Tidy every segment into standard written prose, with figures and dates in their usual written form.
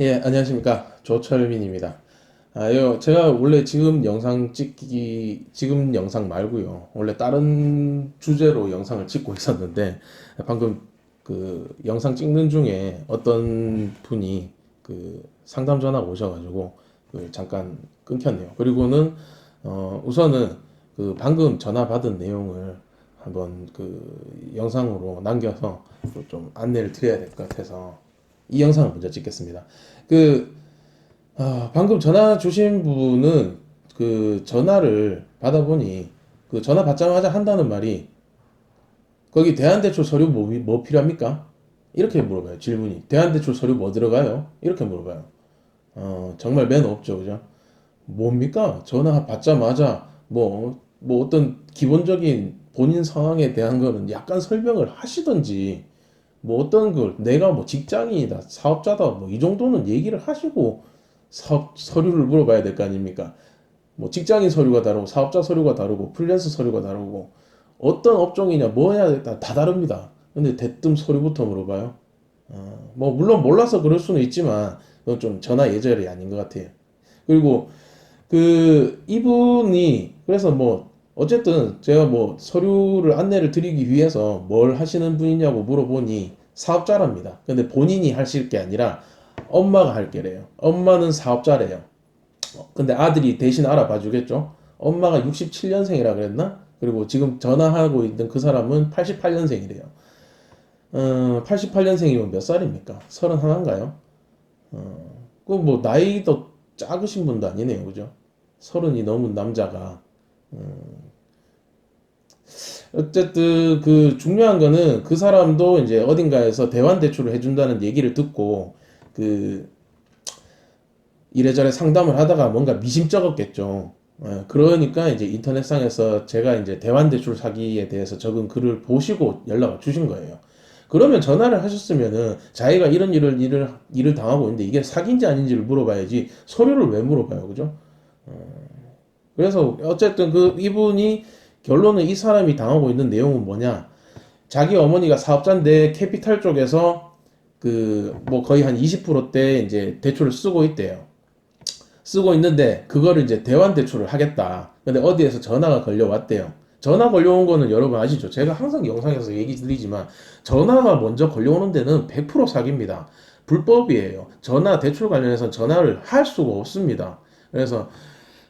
예, 안녕하십니까. 조철민입니다. 제가 원래 지금 영상 말고요. 원래 다른 주제로 영상을 찍고 있었는데, 방금 그 영상 찍는 중에 어떤 분이 그 상담 전화가 오셔가지고, 잠깐 끊겼네요. 그리고는, 우선은 그 방금 전화 받은 내용을 한번 그 영상으로 남겨서 좀 안내를 드려야 될 것 같아서 이 영상을 먼저 찍겠습니다. 그 방금 전화 주신 분은 그 전화를 받아보니 그 전화 받자마자 한다는 말이 거기 대한대출 서류 뭐 필요합니까? 이렇게 물어봐요. 질문이. 대한대출 서류 뭐 들어가요? 이렇게 물어봐요. 정말 매너 없죠. 그죠? 뭡니까? 전화 받자마자 뭐 어떤 기본적인 본인 상황에 대한 거는 약간 설명을 하시던지 뭐 어떤 걸 내가 뭐 직장인이다, 사업자다, 뭐 이 정도는 얘기를 하시고 사업 서류를 물어봐야 될 거 아닙니까? 뭐 직장인 서류가 다르고 사업자 서류가 다르고 프리랜서 서류가 다르고 어떤 업종이냐 뭐냐 다 다릅니다. 근데 대뜸 서류부터 물어봐요. 뭐 물론 몰라서 그럴 수는 있지만 그건 좀 전화 예절이 아닌 것 같아요. 그리고 그 이분이 그래서 뭐 어쨌든 제가 뭐 서류를 안내를 드리기 위해서 뭘 하시는 분이냐고 물어보니 사업자랍니다. 근데 본인이 하실 게 아니라 엄마가 할 게래요. 엄마는 사업자래요. 근데 아들이 대신 알아봐 주겠죠. 엄마가 67년생이라 그랬나? 그리고 지금 전화하고 있는 그 사람은 88년생이래요. 88년생이면 몇 살입니까? 31인가요? 그 뭐 나이도 작으신 분도 아니네요. 그죠? 30이 넘은 남자가 어쨌든 그 중요한 거는 그 사람도 이제 어딘가에서 대환 대출을 해준다는 얘기를 듣고 그 이래저래 상담을 하다가 뭔가 미심쩍었겠죠. 그러니까 이제 인터넷상에서 제가 이제 대환 대출 사기에 대해서 적은 글을 보시고 연락을 주신 거예요. 그러면 전화를 하셨으면은 자기가 이런 일을 당하고 있는데 이게 사기인지 아닌지를 물어봐야지 서류를 왜 물어봐요, 그죠? 그래서 어쨌든 그 이분이 결론은 이 사람이 당하고 있는 내용은 뭐냐? 자기 어머니가 사업자인데 캐피탈 쪽에서 그 뭐 거의 한 20%대 이제 대출을 쓰고 있대요. 쓰고 있는데 그거를 이제 대환 대출을 하겠다. 근데 어디에서 전화가 걸려왔대요. 전화 걸려온 거는 여러분 아시죠? 제가 항상 영상에서 얘기 드리지만 전화가 먼저 걸려오는 데는 100% 사기입니다. 불법이에요. 전화 대출 관련해서 전화를 할 수가 없습니다. 그래서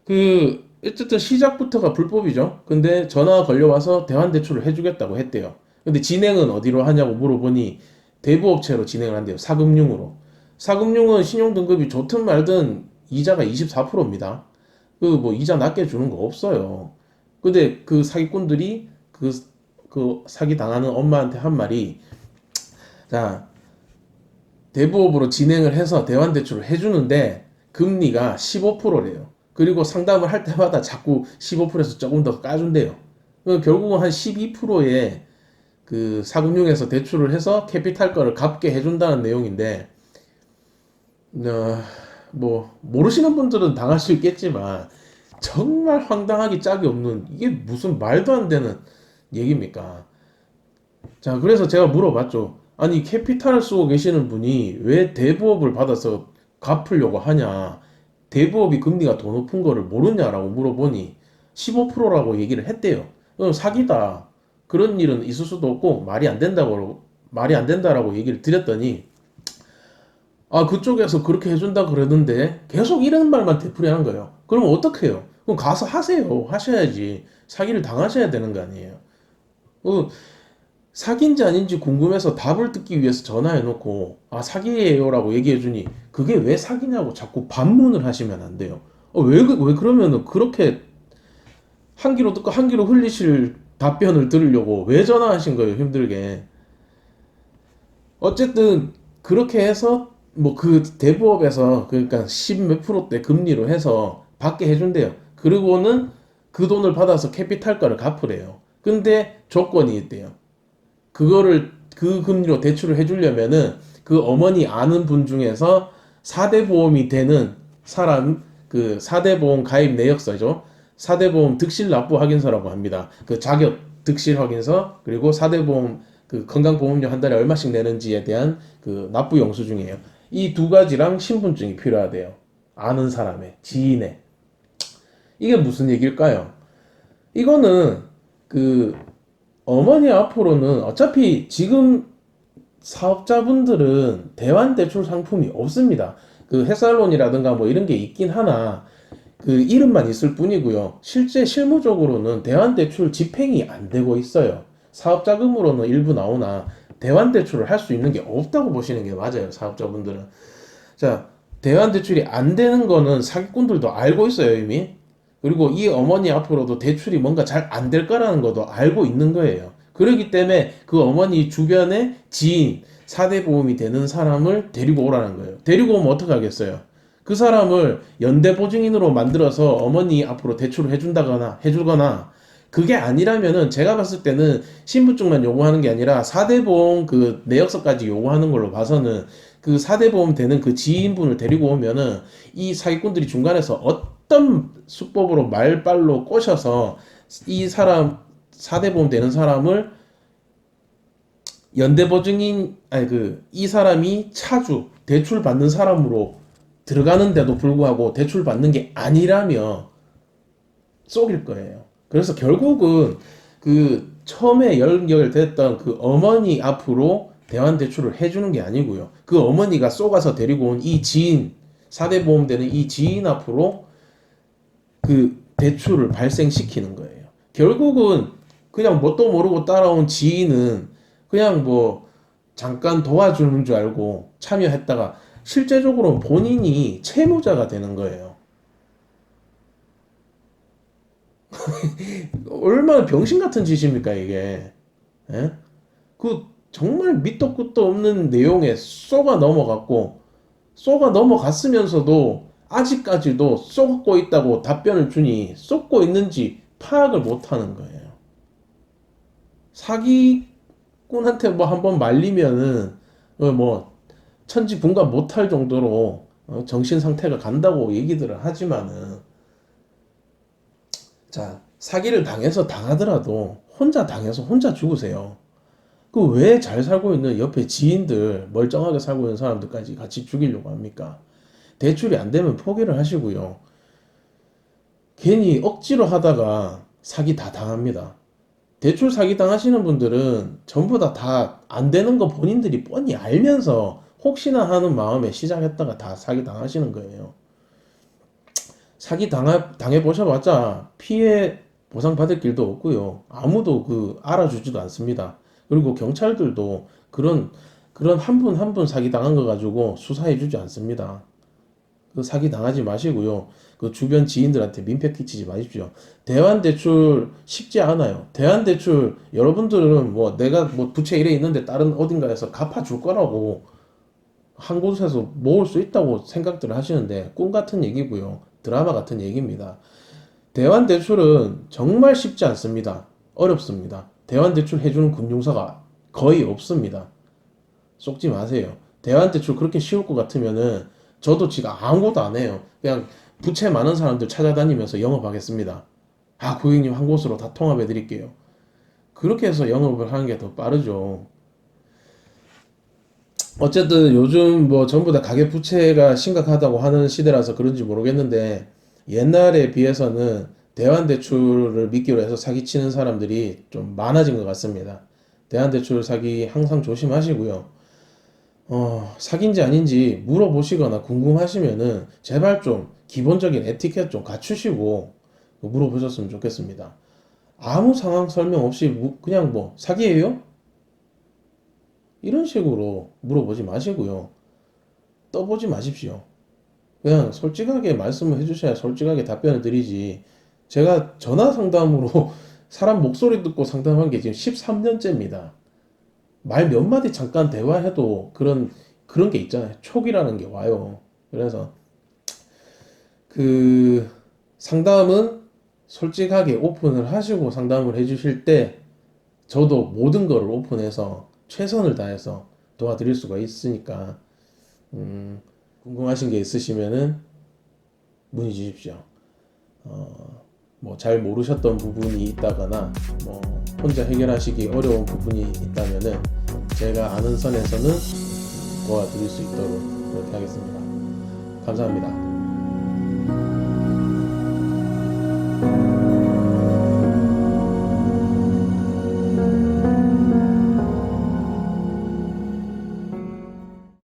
그 어쨌든 시작부터가 불법이죠. 근데 전화가 걸려와서 대환 대출을 해주겠다고 했대요. 근데 진행은 어디로 하냐고 물어보니 대부업체로 진행을 한대요. 사금융으로. 사금융은 신용등급이 좋든 말든 이자가 24%입니다. 그 뭐 이자 낮게 주는 거 없어요. 근데 그 사기꾼들이 그 사기 당하는 엄마한테 한 말이 자 대부업으로 진행을 해서 대환대출을 해주는데 금리가 15%래요. 그리고 상담을 할 때마다 자꾸 15%에서 조금 더 까준대요. 결국은 한 12%의 그 사금융에서 대출을 해서 캐피탈 거를 갚게 해준다는 내용인데 뭐 모르시는 분들은 당할 수 있겠지만 정말 황당하기 짝이 없는 이게 무슨 말도 안 되는 얘기입니까? 자, 그래서 제가 물어봤죠. 아니, 캐피탈을 쓰고 계시는 분이 왜 대부업을 받아서 갚으려고 하냐? 대부업이 금리가 더 높은 거를 모르냐라고 물어보니 15%라고 얘기를 했대요. 그럼 사기다. 그런 일은 있을 수도 없고 말이 안 된다라고 얘기를 드렸더니 그쪽에서 그렇게 해준다 그러던데 계속 이런 말만 되풀이하는 거예요. 그러면 어떡해요? 그럼 가서 하세요. 하셔야지. 사기를 당하셔야 되는 거 아니에요. 어, 사기인지 아닌지 궁금해서 답을 듣기 위해서 전화해놓고 사기예요라고 얘기해주니 그게 왜 사기냐고 자꾸 반문을 하시면 안 돼요. 왜 그러면은 그렇게 한 귀로 듣고 한 귀로 흘리실 답변을 들으려고 왜 전화하신 거예요, 힘들게. 어쨌든 그렇게 해서 뭐 그 대부업에서 그러니까 10 몇 프로대 금리로 해서 받게 해준대요. 그리고는 그 돈을 받아서 캐피탈가를 갚으래요. 근데 조건이 있대요. 그거를 그 금리로 대출을 해주려면은 그 어머니 아는 분 중에서 4대 보험이 되는 사람 그 4대 보험 가입 내역서죠. 4대 보험 득실 납부 확인서라고 합니다. 그 자격 득실 확인서 그리고 4대 보험 그 건강보험료 한 달에 얼마씩 내는지에 대한 그 납부 영수증이에요. 이 두 가지랑 신분증이 필요하대요. 아는 사람의, 지인의. 이게 무슨 얘기일까요? 이거는 그 어머니 앞으로는 어차피 지금 사업자분들은 대환대출 상품이 없습니다. 그 햇살론이라든가 뭐 이런 게 있긴 하나 그 이름만 있을 뿐이고요. 실제 실무적으로는 대환대출 집행이 안 되고 있어요. 사업자금으로는 일부 나오나 대환대출을 할 수 있는 게 없다고 보시는 게 맞아요. 사업자분들은. 자, 대환대출이 안 되는 거는 사기꾼들도 알고 있어요, 이미. 그리고 이 어머니 앞으로도 대출이 뭔가 잘 안 될 거라는 것도 알고 있는 거예요. 그렇기 때문에 그 어머니 주변에 지인, 4대 보험이 되는 사람을 데리고 오라는 거예요. 데리고 오면 어떻게 하겠어요? 그 사람을 연대보증인으로 만들어서 어머니 앞으로 대출을 해주거나, 그게 아니라면은 제가 봤을 때는 신분증만 요구하는 게 아니라 4대 보험 그 내역서까지 요구하는 걸로 봐서는 그 4대 보험 되는 그 지인분을 데리고 오면은 이 사기꾼들이 중간에서 어떤 수법으로 말발로 꼬셔서 이 사람 4대 보험 되는 사람을 연대보증인 아니 그 이 사람이 차주 대출 받는 사람으로 들어가는데도 불구하고 대출 받는 게 아니라며 속일 거예요. 그래서 결국은 그 처음에 연결됐던 그 어머니 앞으로 대환대출을 해주는 게 아니고요. 그 어머니가 쏘가서 데리고 온 이 지인, 4대 보험 되는 이 지인 앞으로 그 대출을 발생시키는 거예요. 결국은 그냥 뭣도 모르고 따라온 지인은 그냥 뭐 잠깐 도와주는 줄 알고 참여했다가 실제적으로 본인이 채무자가 되는 거예요. 얼마나 병신 같은 짓입니까, 이게? 예? 그 정말 밑도 끝도 없는 내용에 쏘가 넘어갔으면서도 아직까지도 쏘고 있다고 답변을 주니 쏘고 있는지 파악을 못 하는 거예요. 사기꾼한테 뭐 한번 말리면은 뭐 천지분간 못할 정도로 정신 상태가 간다고 얘기들을 하지만은 자, 사기를 당해서 당하더라도 혼자 당해서 혼자 죽으세요. 그 왜 잘 살고 있는 옆에 지인들, 멀쩡하게 살고 있는 사람들까지 같이 죽이려고 합니까? 대출이 안 되면 포기를 하시고요. 괜히 억지로 하다가 사기 다 당합니다. 대출 사기 당하시는 분들은 전부 다 안 되는 거 본인들이 뻔히 알면서 혹시나 하는 마음에 시작했다가 다 사기 당하시는 거예요. 사기 당해 보셔봤자 피해 보상 받을 길도 없고요. 아무도 그 알아주지도 않습니다. 그리고 경찰들도 그런 한 분 한 분 사기 당한 거 가지고 수사해주지 않습니다. 그 사기 당하지 마시고요. 그 주변 지인들한테 민폐 끼치지 마십시오. 대환대출 쉽지 않아요. 대환대출 여러분들은 뭐 내가 뭐 부채 일에 있는데 다른 어딘가에서 갚아줄 거라고 한 곳에서 모을 수 있다고 생각들을 하시는데 꿈 같은 얘기고요. 드라마 같은 얘기입니다. 대환대출은 정말 쉽지 않습니다. 어렵습니다. 대환대출 해주는 금융사가 거의 없습니다. 속지 마세요. 대환대출 그렇게 쉬울 것 같으면은 저도 지금 아무것도 안 해요. 그냥 부채 많은 사람들 찾아다니면서 영업하겠습니다. 아, 고객님 한 곳으로 다 통합해 드릴게요. 그렇게 해서 영업을 하는 게 더 빠르죠. 어쨌든 요즘 뭐 전부 다 가계 부채가 심각하다고 하는 시대라서 그런지 모르겠는데 옛날에 비해서는 대환대출을 미끼로 해서 사기치는 사람들이 좀 많아진 것 같습니다. 대환대출 사기 항상 조심하시고요. 사기인지 아닌지 물어보시거나 궁금하시면은 제발 좀 기본적인 에티켓 좀 갖추시고 물어보셨으면 좋겠습니다. 아무 상황 설명 없이 그냥 뭐 사기예요? 이런 식으로 물어보지 마시고요. 떠보지 마십시오. 그냥 솔직하게 말씀을 해주셔야 솔직하게 답변을 드리지. 제가 전화 상담으로 사람 목소리 듣고 상담한 게 지금 13년째입니다. 말 몇 마디 잠깐 대화해도 그런 게 있잖아요. 촉이라는 게 와요. 그래서 그 상담은 솔직하게 오픈을 하시고 상담을 해주실 때 저도 모든 거를 오픈해서 최선을 다해서 도와드릴 수가 있으니까 궁금하신 게 있으시면은 문의 주십시오. 뭐 잘 모르셨던 부분이 있다거나 뭐 혼자 해결하시기 어려운 부분이 있다면은 제가 아는 선에서는 도와드릴 수 있도록 그렇게 하겠습니다. 감사합니다.